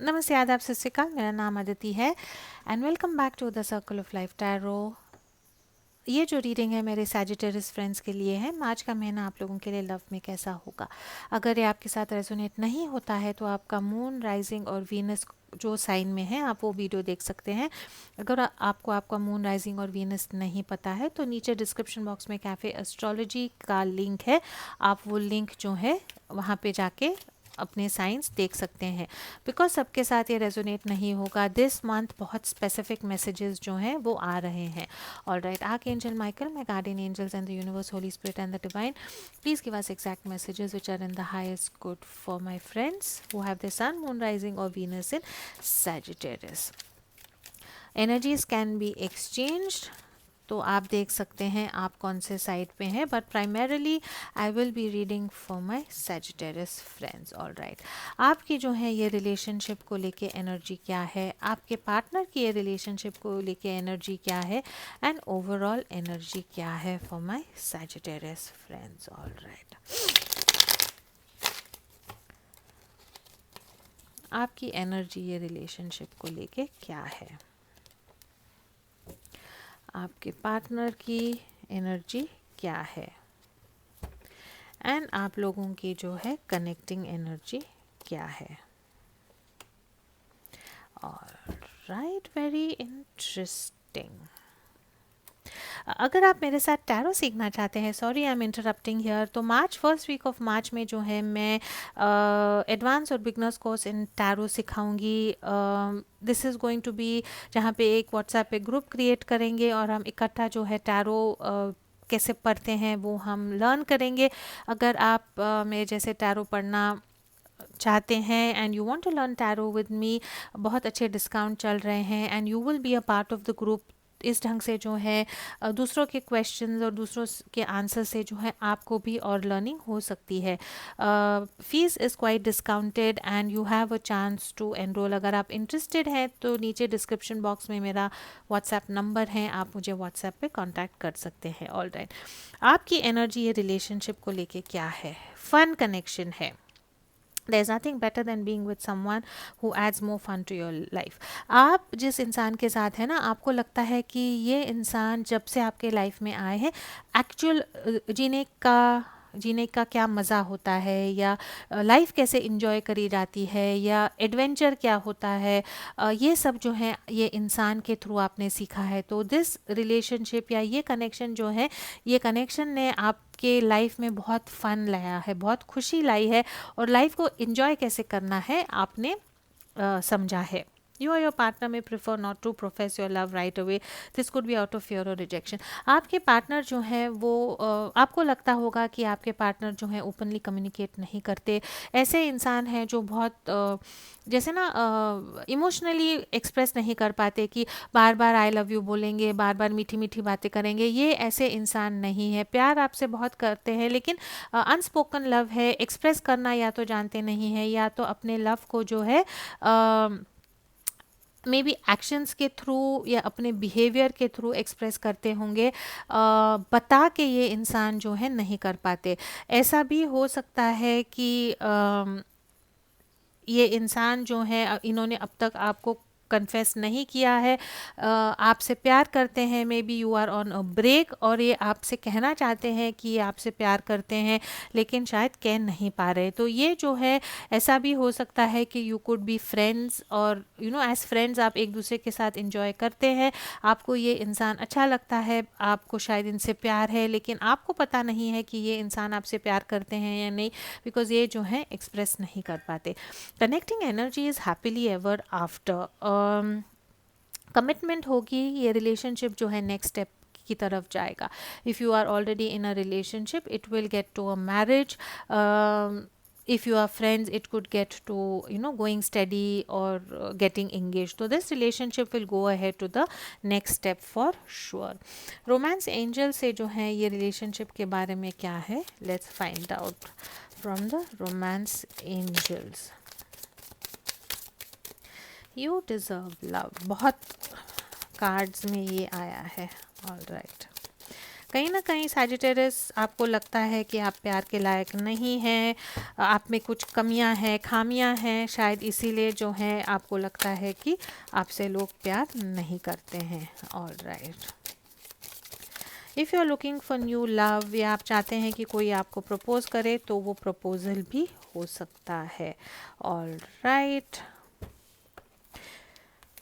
नमस्ते, आदाब, सत श्री अकाल। मेरा नाम अदिति है and welcome back to the circle of life tarot. ये जो रीडिंग है मेरे सैजिटेरियस फ्रेंड्स के लिए है। मार्च का महीना आप लोगों के लिए लव में कैसा होगा। अगर ये आपके साथ रेजोनेट नहीं होता है तो आपका मून, राइजिंग और वीनस जो साइन में है आप वो वीडियो देख सकते हैं। अगर आपको आपका मून, राइजिंग और वीनस नहीं पता है तो नीचे डिस्क्रिप्शन बॉक्स में कैफ़े एस्ट्रोलॉजी का लिंक है। आप वो लिंक जो है वहाँ पे जाके अपने साइंस देख सकते हैं। बिकॉज सबके साथ ये रेजोनेट नहीं होगा। दिस मंथ बहुत स्पेसिफिक मैसेजेस जो हैं वो आ रहे हैं। All right, archangel Michael, my guardian angels and the universe, Holy Spirit and the divine, please give us exact messages which are in the highest good for my friends who have their sun, moon, rising or Venus in Sagittarius. Energies can be exchanged, तो आप देख सकते हैं आप कौन से side पे हैं, but primarily I will be reading for my Sagittarius friends. All right, आपकी जो है ये रिलेशनशिप को लेके एनर्जी क्या है, आपके पार्टनर की ये रिलेशनशिप को लेके एनर्जी क्या है, एंड ओवरऑल एनर्जी क्या है for my Sagittarius friends. All right, आपकी एनर्जी ये रिलेशनशिप को लेके क्या है, आपके पार्टनर की एनर्जी क्या है, एंड आप लोगों की जो है कनेक्टिंग एनर्जी क्या है। और राइट, वेरी इंटरेस्टिंग। अगर आप मेरे साथ टैरो सीखना चाहते हैं, sorry I am interrupting here, तो March, first week of March में जो है मैं एडवांस और बिगनर्स कोर्स इन टैरो सिखाऊंगी। This is going to be, जहाँ पे एक व्हाट्सएप पे ग्रुप क्रिएट करेंगे और हम इकट्ठा जो है टैरो कैसे पढ़ते हैं वो हम लर्न करेंगे। अगर आप मेरे जैसे टैरो पढ़ना चाहते हैं and you want to learn tarot with me, बहुत अच्छे डिस्काउंट चल रहे हैं and you will be a part of the group. इस ढंग से जो है दूसरों के क्वेश्चंस और दूसरों के आंसर से जो है आपको भी और लर्निंग हो सकती है। Fees is quite discounted and you have a chance to enroll. अगर आप इंटरेस्टेड हैं तो नीचे डिस्क्रिप्शन बॉक्स में मेरा व्हाट्सएप नंबर है, आप मुझे व्हाट्सएप पे कांटेक्ट कर सकते हैं। ऑल राइट, आपकी एनर्जी ये रिलेशनशिप को लेके क्या है, फन कनेक्शन है। There's nothing better than being with someone who adds more fun to your life. आप जिस इंसान के साथ है ना, आपको लगता है कि ये इंसान जब से आपके लाइफ में आए हैं, एक्चुअल जीने का क्या मज़ा होता है, या लाइफ कैसे इंजॉय करी जाती है, या एडवेंचर क्या होता है, ये सब जो है ये इंसान के थ्रू आपने सीखा है। तो दिस रिलेशनशिप या ये कनेक्शन जो है, ये कनेक्शन ने आपके लाइफ में बहुत फन लाया है, बहुत खुशी लाई है, और लाइफ को इंजॉय कैसे करना है आपने समझा है। You or your partner may prefer not to profess your love right away. This could be out of fear or rejection. आपके पार्टनर जो है वो आपको लगता होगा कि आपके पार्टनर जो है ओपनली कम्युनिकेट नहीं करते। ऐसे इंसान हैं जो बहुत जैसे ना इमोशनली एक्सप्रेस नहीं कर पाते, कि बार बार आई लव यू बोलेंगे, बार बार मीठी मीठी बातें करेंगे। ये ऐसे इंसान नहीं है। प्यार आपसे बहुत करते हैं लेकिन अनस्पोकन लव है, एक्सप्रेस करना या तो जानते नहीं है, या तो अपने लव को जो है मे बी एक्शंस के थ्रू या अपने बिहेवियर के थ्रू एक्सप्रेस करते होंगे। बता के ये इंसान जो है नहीं कर पाते। ऐसा भी हो सकता है कि ये इंसान जो है इन्होंने अब तक आपको कन्फेस नहीं किया है, आपसे प्यार करते हैं, maybe you are on a break, और ये आपसे कहना चाहते हैं कि ये आपसे प्यार करते हैं लेकिन शायद कह नहीं पा रहे। तो ये जो है ऐसा भी हो सकता है कि यू कुड बी फ्रेंड्स, और यू नो एज फ्रेंड्स आप एक दूसरे के साथ इंजॉय करते हैं, आपको ये इंसान अच्छा लगता है, आपको शायद इनसे प्यार है, लेकिन आपको पता नहीं है कि ये इंसान आपसे प्यार करते हैं या नहीं, बिकॉज ये जो है एक्सप्रेस नहीं कर पाते। Connecting energy is happily ever after. Commitment होगी, ये रिलेशनशिप जो है नेक्स्ट स्टेप की तरफ जाएगा। If you are already in a relationship it will get to a marriage. if you are friends it could get to going steady or getting engaged. So this relationship will go ahead to the next step for sure. romance angel से जो है ये relationship के बारे में क्या है, let's find out from the romance angels. You deserve love, बहुत कार्ड्स में ये आया है। ऑल राइट, कहीं ना कहीं सैजिटेरियस आपको लगता है कि आप प्यार के लायक नहीं हैं, आप में कुछ कमियां हैं, खामियां हैं, शायद इसीलिए जो है आपको लगता है कि आपसे लोग प्यार नहीं करते हैं। Alright, if you are looking for new love, या आप चाहते हैं कि कोई आपको प्रपोज करे, तो वो प्रपोजल भी हो सकता है। ऑलराइट,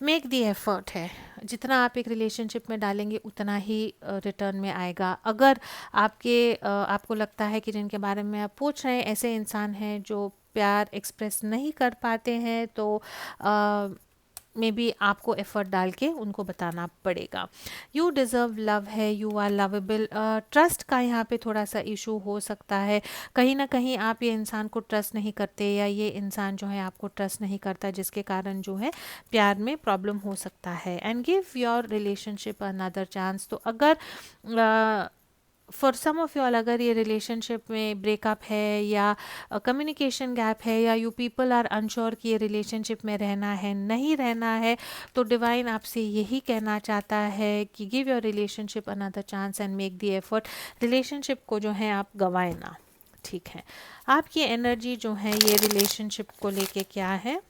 मेक दी एफर्ट है, जितना आप एक रिलेशनशिप में डालेंगे उतना ही रिटर्न में आएगा। अगर आपको लगता है कि जिनके बारे में आप पूछ रहे हैं ऐसे इंसान हैं जो प्यार एक्सप्रेस नहीं कर पाते हैं, तो मे बी आपको एफर्ट डाल के उनको बताना पड़ेगा। यू डिज़र्व लव है, यू आर लवेबल। ट्रस्ट का यहाँ पे थोड़ा सा इशू हो सकता है, कहीं ना कहीं आप ये इंसान को ट्रस्ट नहीं करते, या ये इंसान जो है आपको ट्रस्ट नहीं करता, जिसके कारण जो है प्यार में प्रॉब्लम हो सकता है। And give your relationship another chance. तो अगर for some of you all, अगर ये रिलेशनशिप में ब्रेकअप है, या कम्युनिकेशन गैप है, या यू पीपल आर अनश्योर कि ये रिलेशनशिप में रहना है नहीं रहना है, तो डिवाइन आपसे यही कहना चाहता है कि give your relationship another chance and make the effort. Relationship को जो है आप गंवाए ना, ठीक है। आपकी एनर्जी जो है ये रिलेशनशिप को लेके क्या है,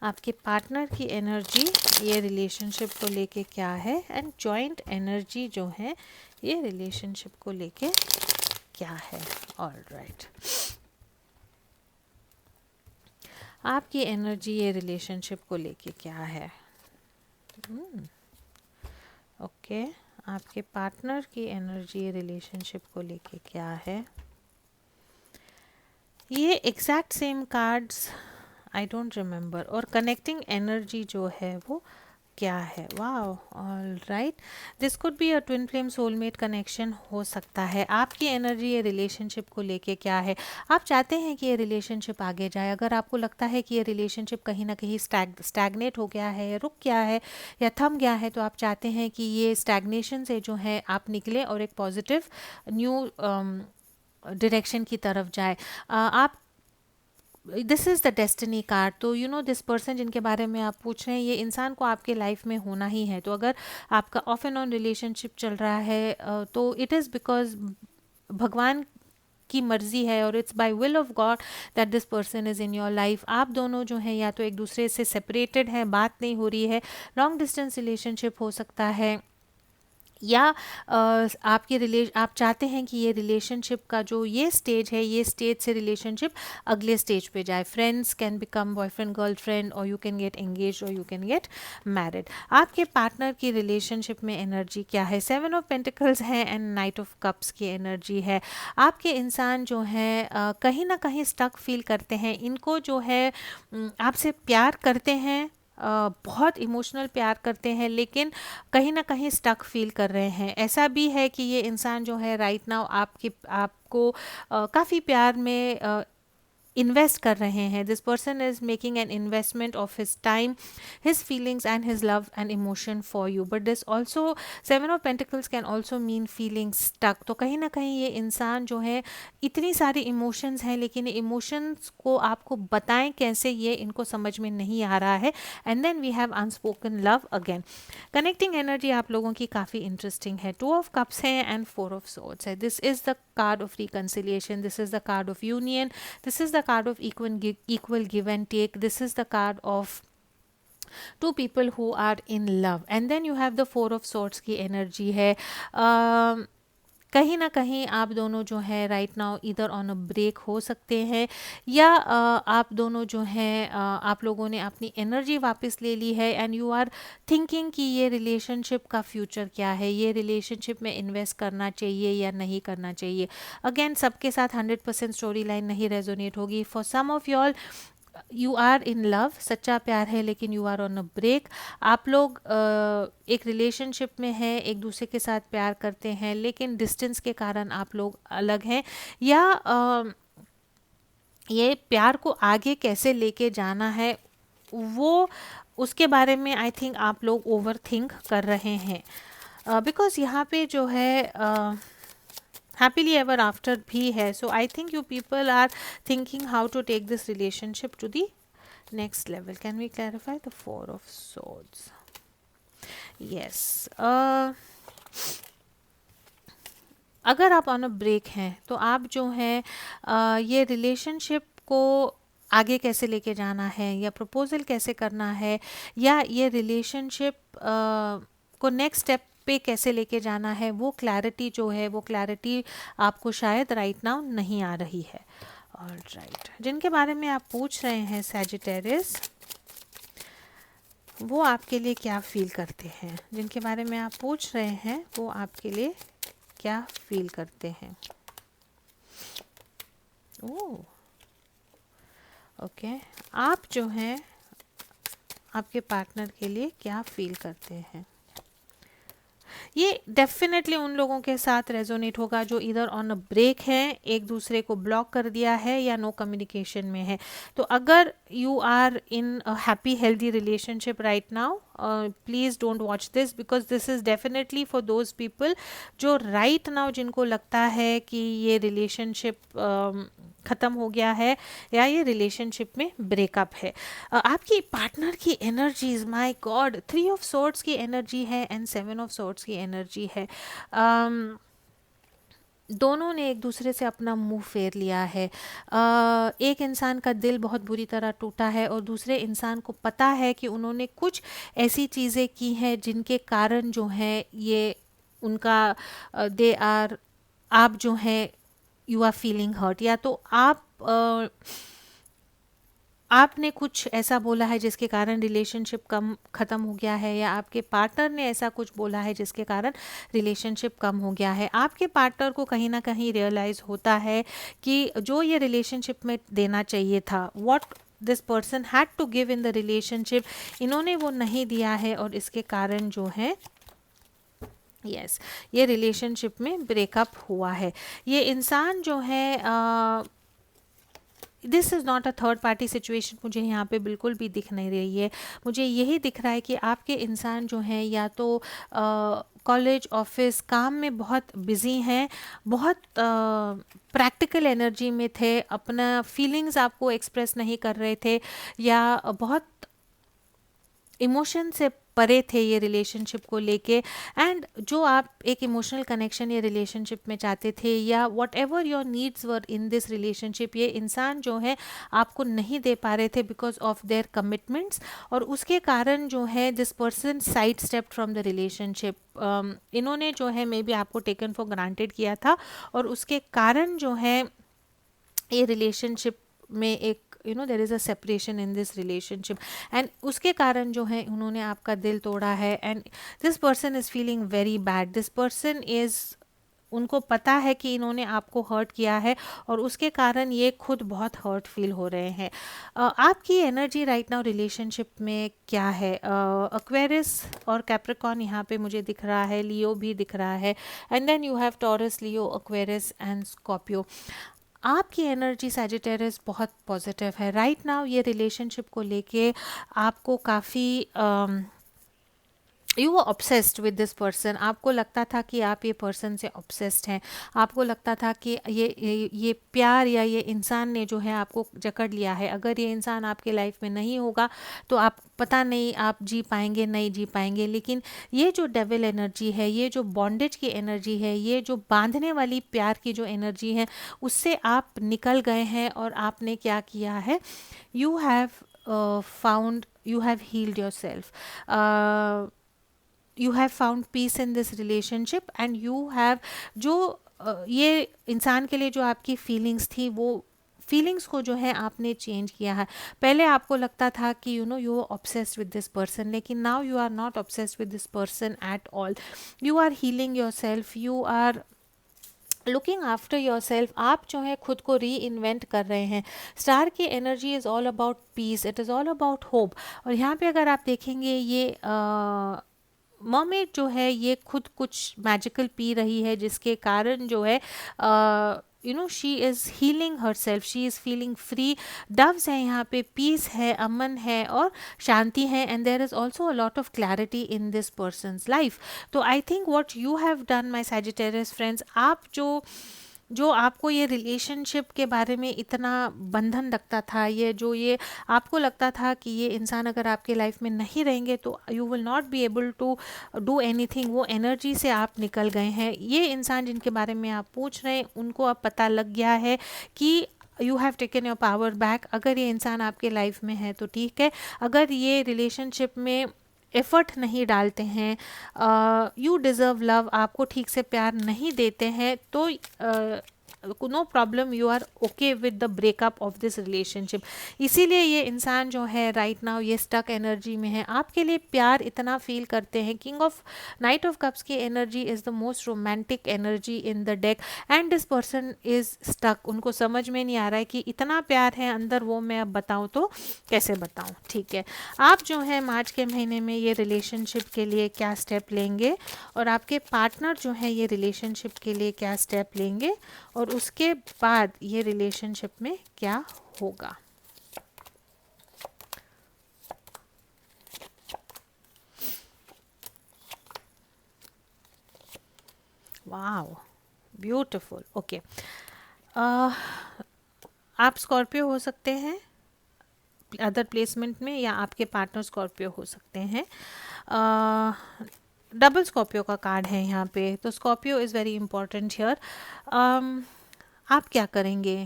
आपके पार्टनर की एनर्जी ये रिलेशनशिप को लेके क्या है, एंड जॉइंट एनर्जी जो है ये रिलेशनशिप को लेके क्या है। ऑलराइट, आपकी एनर्जी ये रिलेशनशिप को लेके क्या है। ओके, आपके पार्टनर की एनर्जी ये रिलेशनशिप को लेके क्या है। ये exact same cards I don't remember, और कनेक्टिंग एनर्जी जो है वो क्या है। Wow, all right, this could be a twin flame soulmate connection हो सकता है। आपकी एनर्जी ये रिलेशनशिप को लेके क्या है, आप चाहते हैं कि ये रिलेशनशिप आगे जाए। अगर आपको लगता है कि ये रिलेशनशिप कहीं ना कहीं स्टैग्नेट हो गया है, रुक गया है, या थम गया है, तो आप चाहते हैं कि ये स्टैग्नेशन से जो है आप निकले और एक पॉजिटिव न्यू डायरेक्शन की तरफ जाए। आप this is the destiny card. तो यू नो दिस पर्सन जिनके बारे में आप पूछ रहे हैं, ये इंसान को आपके लाइफ में होना ही है। तो अगर आपका ऑफ एंड ऑन रिलेशनशिप चल रहा है, तो इट इज़ बिकॉज भगवान की मर्जी है, और it's by will of God that this person is in your life. आप दोनों जो हैं या तो एक दूसरे से सेपरेटेड हैं, बात नहीं हो रही है, लॉन्ग डिस्टेंस रिलेशनशिप हो सकता है, या आप चाहते हैं कि ये रिलेशनशिप का जो ये स्टेज है, ये स्टेज से रिलेशनशिप अगले स्टेज पे जाए। Friends can become boyfriend girlfriend, और यू कैन गेट एंगेज, और यू कैन गेट मैरिड। आपके पार्टनर की रिलेशनशिप में एनर्जी क्या है। 7 ऑफ पेंटिकल्स है एंड नाइट ऑफ कप्स की एनर्जी है। आपके इंसान जो है कहीं ना कहीं स्टक फील करते हैं, इनको जो है आपसे प्यार करते हैं, बहुत इमोशनल प्यार करते हैं, लेकिन कहीं ना कहीं स्टक फील कर रहे हैं। ऐसा भी है कि ये इंसान जो है राइट नाउ आपको काफ़ी प्यार में इन्वेस्ट कर रहे हैं। This person is making an investment of his time, his feelings and his love and emotion for you. But this also 7 of pentacles can also mean feeling stuck. तो कहीं ना कहीं ये इंसान जो है, इतनी सारी इमोशंस हैं, लेकिन ये इमोशंस को आपको बताएं कैसे, ये इनको समझ में नहीं आ रहा है। And then we have unspoken love again. Connecting energy आप लोगों की काफ़ी इंटरेस्टिंग है। 2 ऑफ कप्स है एंड 4 ऑफ सोर्ड्स है। This is the card of reconciliation, this is the card of union, this is the card of equal give and take, this is the card of two people who are in love. And then you have the 4 of swords की energy है। कहीं ना कहीं आप दोनों जो है right now इधर ऑन अ ब्रेक हो सकते हैं, या आप दोनों जो हैं आप लोगों ने अपनी एनर्जी वापस ले ली है, एंड यू आर थिंकिंग कि ये रिलेशनशिप का फ्यूचर क्या है, ये रिलेशनशिप में इन्वेस्ट करना चाहिए या नहीं करना चाहिए। अगेन सबके साथ 100% स्टोरी लाइन नहीं रेजोनेट होगी। For some of y'all you are in love, सच्चा प्यार है, लेकिन you are on a break. आप लोग एक रिलेशनशिप में हैं, एक दूसरे के साथ प्यार करते हैं, लेकिन डिस्टेंस के कारण आप लोग अलग हैं, या ये प्यार को आगे कैसे लेके जाना है, वो उसके बारे में आई थिंक आप लोग ओवर थिंक कर रहे हैं। बिकॉज यहाँ पे जो है हैप्पीली एवर आफ्टर भी है। So I think you people are thinking how to take this relationship to the next level. Can we clarify the 4 of swords? Yes. अगर आप ऑन अ ब्रेक हैं तो आप जो है ये रिलेशनशिप को आगे कैसे लेके जाना है या प्रपोजल कैसे करना है या ये रिलेशनशिप को नेक्स्ट स्टेप पे कैसे लेके जाना है, वो क्लैरिटी जो है, वो क्लैरिटी आपको शायद राइट नाउ नहीं आ रही है। ऑलराइट, जिनके बारे में आप पूछ रहे हैं सैजिटेरियस, वो आपके लिए क्या फील करते हैं? जिनके बारे में आप पूछ रहे हैं वो आपके लिए क्या फील करते हैं? ओह, ओके, आप जो हैं आपके पार्टनर के लिए क्या फील करते हैं? ये डेफिनेटली उन लोगों के साथ रेजोनेट होगा जो इधर ऑन अ ब्रेक हैं, एक दूसरे को ब्लॉक कर दिया है या नो कम्युनिकेशन में है। तो अगर you are in a happy healthy relationship right now, please don't watch this because this is definitely for those people जो राइट नाउ जिनको लगता है कि ये रिलेशनशिप ख़त्म हो गया है या ये रिलेशनशिप में ब्रेकअप है। आपकी पार्टनर की energies, my God, 3 of swords की एनर्जी है एंड 7 ऑफ सोर्ड्स की एनर्जी है। दोनों ने एक दूसरे से अपना मुंह फेर लिया है। एक इंसान का दिल बहुत बुरी तरह टूटा है और दूसरे इंसान को पता है कि उन्होंने कुछ ऐसी चीज़ें की हैं जिनके कारण जो है ये उनका दे आर, आप जो हैं यू आर फीलिंग हर्ट, या तो आपने कुछ ऐसा बोला है जिसके कारण रिलेशनशिप कम ख़त्म हो गया है या आपके पार्टनर ने ऐसा कुछ बोला है जिसके कारण रिलेशनशिप कम हो गया है। आपके पार्टनर को कहीं ना कहीं रियलाइज़ होता है कि जो ये रिलेशनशिप में देना चाहिए था, what this person had to give in the relationship, इन्होंने वो नहीं दिया है और इसके कारण जो है यस ये रिलेशनशिप में ब्रेकअप हुआ है। ये इंसान जो है this is not a third party situation, मुझे यहाँ पे बिल्कुल भी दिख नहीं रही है। मुझे यही दिख रहा है कि आपके इंसान जो हैं या तो कॉलेज ऑफिस काम में बहुत बिजी हैं, बहुत प्रैक्टिकल एनर्जी में थे, अपना फीलिंग्स आपको एक्सप्रेस नहीं कर रहे थे या बहुत इमोशन से परे थे ये रिलेशनशिप को लेके। एंड जो आप एक इमोशनल कनेक्शन ये रिलेशनशिप में चाहते थे या what ever your needs were in this relationship, ये इंसान जो है आपको नहीं दे पा रहे थे बिकॉज ऑफ देयर कमिटमेंट्स, और उसके कारण जो है this person side step from the relationship. इन्होंने जो है मे बी आपको टेकन फॉर ग्रांटेड किया था और उसके कारण जो है ये रिलेशनशिप में एक there is a separation in this relationship and उसके कारण जो है उन्होंने आपका दिल तोड़ा है and this person is feeling very bad. This person is, उनको पता है कि इन्होंने आपको हर्ट किया है और उसके कारण ये खुद बहुत हर्ट फील हो रहे हैं। आपकी एनर्जी राइट नाउ रिलेशनशिप में क्या है? एक्वेरियस और कैप्रिकॉर्न यहाँ पे मुझे दिख रहा है, लियो भी दिख रहा है, and then you have Taurus, Leo, Aquarius and Scorpio. आपकी एनर्जी सैजिटेरियस बहुत पॉजिटिव है राइट नाउ। ये रिलेशनशिप को लेके आपको काफ़ी you are obsessed with this person. आपको लगता था कि आप ये पर्सन से ऑब्सेस्ड हैं, आपको लगता था कि ये प्यार या ये इंसान ने जो है आपको जकड़ लिया है। अगर ये इंसान आपके लाइफ में नहीं होगा तो आप पता नहीं आप जी पाएंगे नहीं जी पाएंगे। लेकिन ये जो डेविल एनर्जी है, ये जो बॉन्डेज की एनर्जी है, ये जो बांधने वाली प्यार की जो एनर्जी है, उससे आप निकल गए हैं और आपने क्या किया है, you have found, you have healed your self, you have found peace in this relationship and you have जो ये इंसान के लिए जो आपकी फीलिंग्स थी, वो फीलिंग्स को जो है आपने चेंज किया है। पहले आपको लगता था कि you are obsessed with this person, लेकिन now you are not obsessed with this person at all. You are healing your self, you are looking after yourself. आप जो है खुद को री इन्वेंट कर रहे हैं। स्टार की energy is all about piece, it is all about hope. और यहाँ पे अगर आप देखेंगे ये मर्मेड जो है ये खुद कुछ मैजिकल पी रही है जिसके कारण जो है she is healing her self, she is feeling free. Doves है यहाँ पे, पीस है, अमन है और शांति है, and there is also a lot of clarity in this person's life. तो I think what you have done my Sagittarius friends, आप जो जो आपको ये रिलेशनशिप के बारे में इतना बंधन लगता था, ये आपको लगता था कि ये इंसान अगर आपके लाइफ में नहीं रहेंगे तो you will not be able to do anything, वो एनर्जी से आप निकल गए हैं। ये इंसान जिनके बारे में आप पूछ रहे हैं उनको अब पता लग गया है कि you have taken your power back. अगर ये इंसान आपके लाइफ में है तो ठीक है, अगर ये रिलेशनशिप में एफर्ट नहीं डालते हैं, यू डिज़र्व लव, आपको ठीक से प्यार नहीं देते हैं, तो no problem, you are okay with the breakup of this relationship. इसीलिए ये इंसान जो है राइट नाउ ये स्टक एनर्जी में है, आपके लिए प्यार इतना फील करते हैं। King of knight of cups की energy is the most romantic energy in the deck and this person is stuck. उनको समझ में नहीं आ रहा है कि इतना प्यार है अंदर, वो मैं अब बताऊँ तो कैसे बताऊँ। ठीक है, आप जो है मार्च के महीने में ये रिलेशनशिप के लिए क्या स्टेप लेंगे और आपके पार्टनर जो है ये रिलेशनशिप के लिए क्या स्टेप लेंगे और उसके बाद ये रिलेशनशिप में क्या होगा। Wow, beautiful. ओके, आप स्कॉर्पियो हो सकते हैं अदर प्लेसमेंट में, या आपके पार्टनर स्कॉर्पियो हो सकते हैं। डबल स्कॉर्पियो का कार्ड है यहाँ पे, तो Scorpio is very important here. आप क्या करेंगे?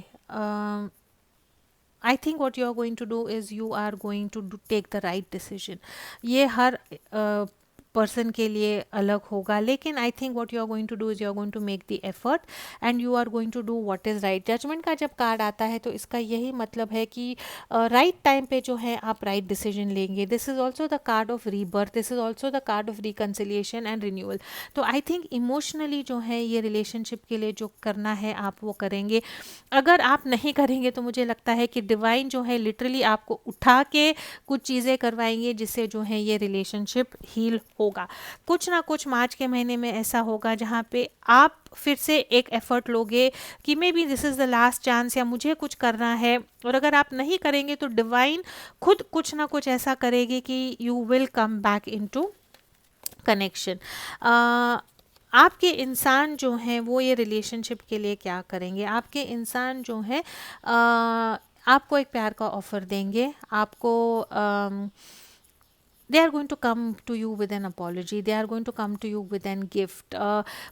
I think what you are going to do is you are going to take the right decision. ये हर पर्सन के लिए अलग होगा, लेकिन I think what you are going to do is you are going to make the effort and you are going to do what is right. Judgment का जब card आता है तो इसका यही मतलब है कि राइट टाइम पे जो है आप राइट डिसीजन लेंगे। This is also the card of rebirth, this is also the card of reconciliation and renewal. तो आई थिंक इमोशनली जो है ये रिलेशनशिप के लिए जो करना है आप वो करेंगे। अगर आप नहीं करेंगे तो मुझे लगता है कि डिवाइन जो है लिटरली आपको उठा के कुछ चीज़ें करवाएंगे जिससे जो है ये रिलेशनशिप हील होगा। कुछ ना कुछ मार्च के महीने में ऐसा होगा जहाँ पे आप फिर से एक एफर्ट लोगे कि may be this is the last chance, या मुझे कुछ करना है। और अगर आप नहीं करेंगे तो डिवाइन खुद कुछ ना कुछ ऐसा करेगी कि you will come back into connection. आपके इंसान जो हैं वो ये रिलेशनशिप के लिए क्या करेंगे? आपके इंसान जो हैं आपको एक प्यार का ऑफ़र देंगे, आपको they are going to come to you with an apology, they are going to come to you with an gift.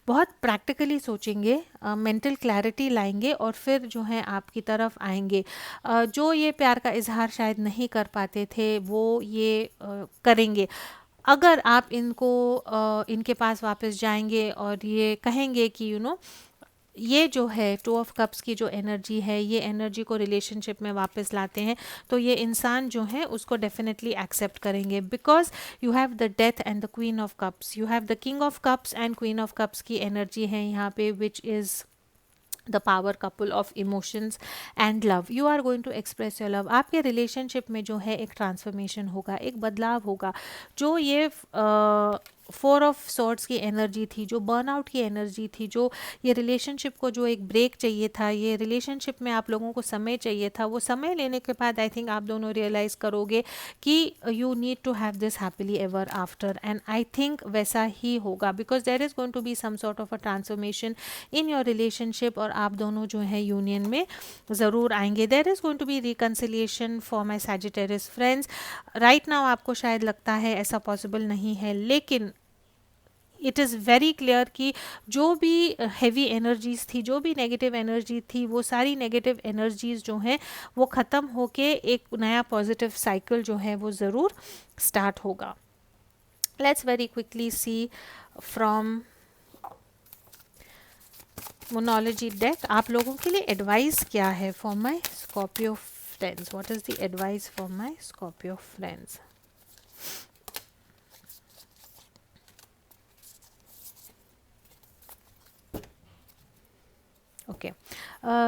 बहुत प्रैक्टिकली सोचेंगे, मेंटल क्लैरिटी लाएंगे और फिर जो है आपकी तरफ आएंगे। जो ये प्यार का इजहार शायद नहीं कर पाते थे वो ये करेंगे। अगर आप इनके पास वापस जाएंगे और ये कहेंगे कि ये जो है टू ऑफ कप्स की जो एनर्जी है, ये एनर्जी को रिलेशनशिप में वापस लाते हैं, तो ये इंसान जो है उसको डेफिनेटली एक्सेप्ट करेंगे। Because you have the death and the queen of cups, you have the king of cups and queen of cups की एनर्जी है यहाँ पे, which is the power couple of emotions and love. You are going to express your love. आपके relationship में जो है एक transformation होगा, एक बदलाव होगा। जो ये फोर ऑफ सॉर्ड्स की एनर्जी थी, जो बर्नआउट की एनर्जी थी, जो ये रिलेशनशिप को जो एक ब्रेक चाहिए था, ये रिलेशनशिप में आप लोगों को समय चाहिए था, वो समय लेने के बाद आई थिंक आप दोनों रियलाइज़ करोगे कि you need to have this happily ever after, and I think वैसा ही होगा। Because there is going to be some sort of a transformation in your relationship और आप दोनों जो है यूनियन में ज़रूर आएंगे। There is going to be reconciliation for my Sagittarius friends. Right now आपको शायद लगता है ऐसा पॉसिबल नहीं है, लेकिन इट इज़ वेरी क्लियर कि जो भी हैवी एनर्जीज थी, जो भी नेगेटिव एनर्जी थी, वो सारी नेगेटिव एनर्जीज जो हैं वो ख़त्म होके एक नया पॉजिटिव साइकिल जो है वो ज़रूर स्टार्ट होगा। Let's very quickly see from Moonology deck आप लोगों के लिए एडवाइस क्या है for my Scorpio friends. What is the advice for my Scorpio friends? Okay,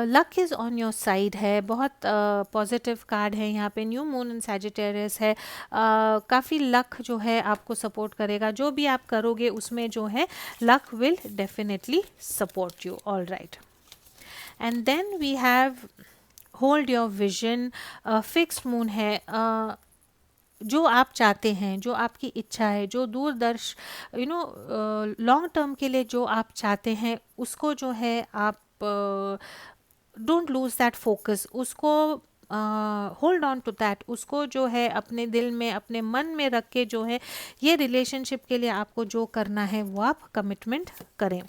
luck is on your side है, बहुत पॉजिटिव कार्ड है यहाँ पे। न्यू मून इन सैजिटेरियस है, काफ़ी लक जो है आपको सपोर्ट करेगा। जो भी आप करोगे उसमें जो है luck will definitely support you. All right, and then we have hold your vision. Fixed moon है, जो आप चाहते हैं, जो आपकी इच्छा है, जो दूरदर्श लॉन्ग टर्म के लिए जो आप चाहते हैं उसको जो है आप डोंट लूज दैट फोकस, उसको होल्ड ऑन टू दैट, उसको जो है अपने दिल में अपने मन में रख के जो है ये रिलेशनशिप के लिए आपको जो करना है वो आप कमिटमेंट करें.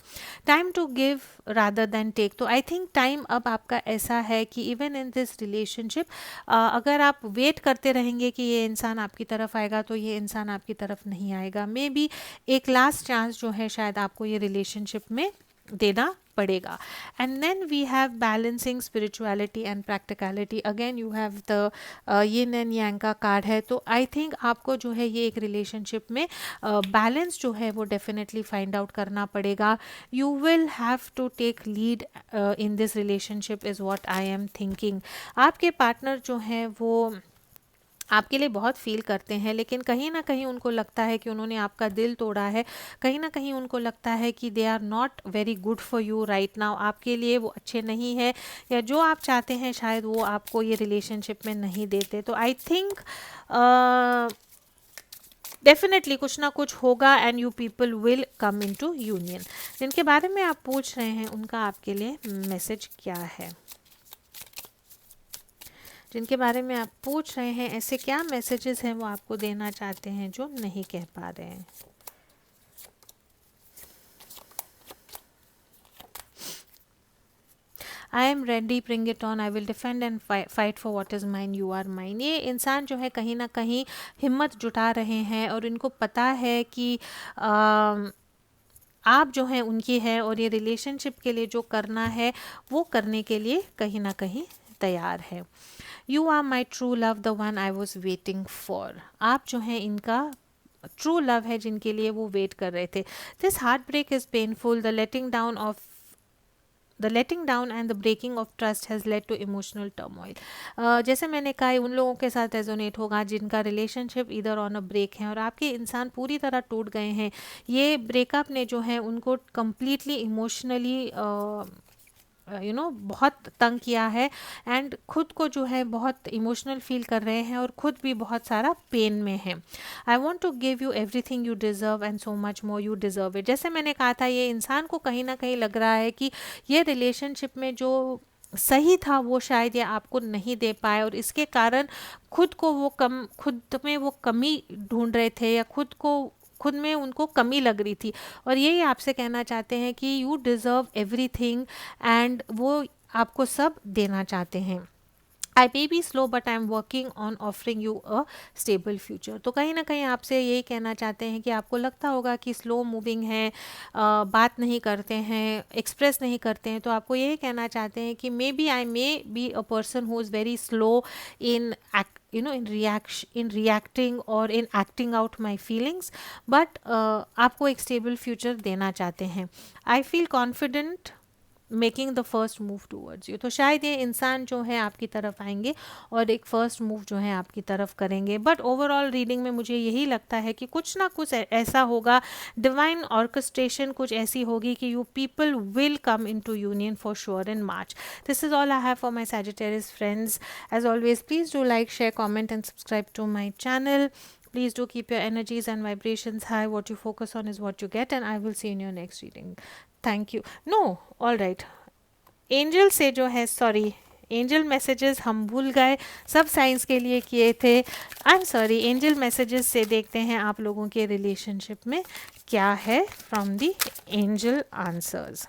Time to give rather than take. तो आई थिंक टाइम अब आपका ऐसा है कि इवन इन दिस रिलेशनशिप अगर आप वेट करते रहेंगे कि ये इंसान आपकी तरफ आएगा तो ये इंसान आपकी तरफ नहीं आएगा. मे बी एक लास्ट चांस जो है शायद आपको ये रिलेशनशिप में देना पड़ेगा. And then we have balancing spirituality and practicality. Again you have the yin and yang का कार्ड है. तो आई थिंक आपको जो है ये एक रिलेशनशिप में बैलेंस जो है वो डेफिनेटली फाइंड आउट करना पड़ेगा. You will have to take lead in this relationship is what I am thinking. आपके पार्टनर जो हैं वो आपके लिए बहुत फील करते हैं, लेकिन कहीं ना कहीं उनको लगता है कि उन्होंने आपका दिल तोड़ा है. कहीं ना कहीं उनको लगता है कि they are not very good for you right now. आपके लिए वो अच्छे नहीं है, या जो आप चाहते हैं शायद वो आपको ये रिलेशनशिप में नहीं देते. तो आई थिंक डेफिनेटली कुछ ना कुछ होगा and you people will come into union. जिनके बारे में आप पूछ रहे हैं उनका आपके लिए मैसेज क्या है? जिनके बारे में आप पूछ रहे हैं ऐसे क्या मैसेजेस हैं वो आपको देना चाहते हैं जो नहीं कह पा रहे हैं? I am ready, bring it on, I will defend and fight for what is mine, you are mine. ये इंसान जो है कहीं ना कहीं हिम्मत जुटा रहे हैं और इनको पता है कि आप जो हैं उनकी है और ये रिलेशनशिप के लिए जो करना है वो करने के लिए कहीं ना कहीं तैयार है. You are my true love, the one I was waiting for. आप जो हैं इनका ट्रू लव है जिनके लिए वो वेट कर रहे थे. This heart break is painful. The letting down and the breaking of trust has led to emotional turmoil. जैसे मैंने कहा उन लोगों के साथ रेजोनेट होगा जिनका रिलेशनशिप इधर ऑन अ ब्रेक है और आपके इंसान पूरी तरह टूट गए हैं. ये ब्रेकअप ने जो है उनको कंप्लीटली इमोशनली बहुत तंग किया है एंड खुद को जो है बहुत इमोशनल फील कर रहे हैं और खुद भी बहुत सारा पेन में है. I want to give you everything you deserve and so much more, you deserve it. जैसे मैंने कहा था ये इंसान को कहीं ना कहीं लग रहा है कि ये रिलेशनशिप में जो सही था वो शायद ये आपको नहीं दे पाए और इसके कारण खुद में वो कमी ढूंढ रहे थे या खुद में उनको कमी लग रही थी. और यही आपसे कहना चाहते हैं कि यू डिज़र्व एवरीथिंग एंड वो आपको सब देना चाहते हैं. I may be slow but I am working on offering you a stable future. तो कहीं ना कहीं आपसे यही कहना चाहते हैं कि आपको लगता होगा कि स्लो मूविंग है, बात नहीं करते हैं, एक्सप्रेस नहीं करते हैं. तो आपको यही कहना चाहते हैं कि may be a person who is very slow in in reacting or in acting out my feelings, but आपको एक स्टेबल फ्यूचर देना चाहते हैं. I feel confident making the first move towards you. तो शायद ये इंसान जो है आपकी तरफ आएंगे और एक फर्स्ट मूव जो है आपकी तरफ करेंगे. बट ओवरऑल रीडिंग में मुझे यही लगता है कि कुछ ना कुछ ऐसा होगा, डिवाइन ऑर्केस्ट्रेशन कुछ ऐसी होगी कि you people will come into union for sure in March. This is all I have for my Sagittarius friends. As always please do like, share, comment and subscribe to my channel. Please do keep your energies and vibrations high. What you focus on is what you get, and I will see you in your next reading. Thank you. No, all right. Angel से जो है, sorry, angel messages हम भूल गए, सब science के लिए किए थे. I am sorry. Angel messages से देखते हैं आप लोगों के रिलेशनशिप में क्या है from the angel answers.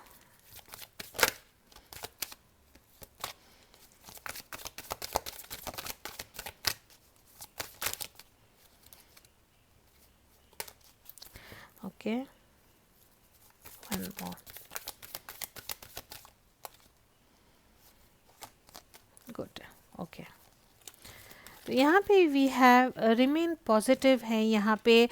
Okay, one more. Good. Okay. तो यहाँ पे वी हैव रिमेन पॉजिटिव है. यहाँ पे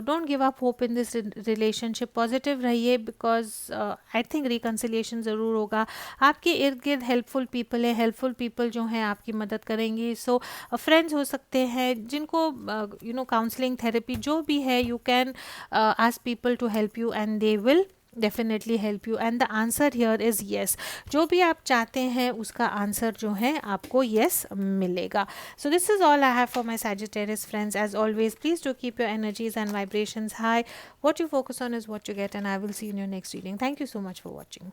don't give up hope in this relationship. Positive रहिए बिकॉज आई थिंक रिकन्सिलिएशन ज़रूर होगा. आपके इर्द गिर्द हेल्पफुल पीपल है, हेल्पफुल पीपल जो हैं आपकी मदद करेंगी. सो फ्रेंड्स हो सकते हैं जिनको काउंसलिंग थेरेपी जो भी है, you can ask people to help you and they will definitely help you. and the answer here is yes. जो भी आप चाहते हैं उसका आंसर जो है आपको yes मिलेगा. So this is all I have for my Sagittarius friends. As always, please do keep your energies and vibrations high. What you focus on is what you get, and I will see you in your next reading. Thank you so much for watching.